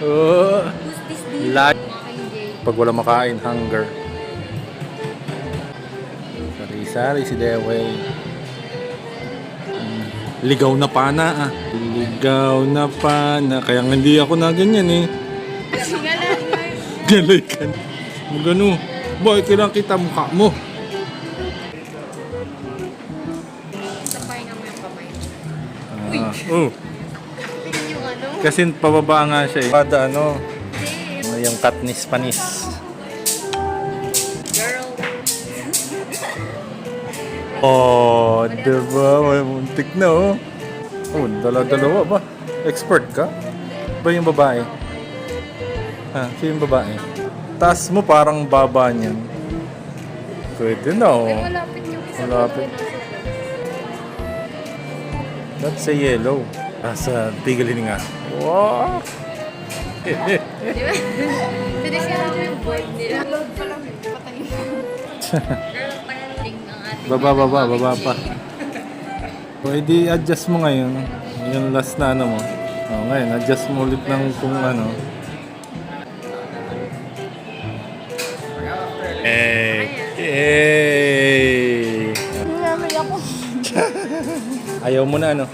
Oh, Who's this dude? pag wala makain, hunger. Sari-sari si Dewey. Ligaw na pana ah. Ligaw na pana. Kaya nga hindi ako na ganyan eh. Galay ka. Magano. Boy, kailangan kita mukha mo. Sabay nga mo yung kamay. Oh. Tingnan yung ano. Kasi pababa nga siya eh. Pada ano. Yung katnis-panis. Girl. Oh, diba? May muntik na oh. Oh, dalawa ba? Expert ka? Ba yung babae? Ha? Sino yung babae? Taas mo parang baba niyan. Pwede na oh. Ay, malapit yung isa. Malapit. That's a yellow. Nasa tigilin nga. Wow! Di ba? Pwede siya lang yung board nila. Load pa lang. Patay mo. Girl, pagaling ang ating Baba pa. Pwede adjust mo ngayon. Yung last na ano mo. Oh, ngayon, adjust mo ulit ng kung ano. Hey! Namay ako. Ayaw mo na ano?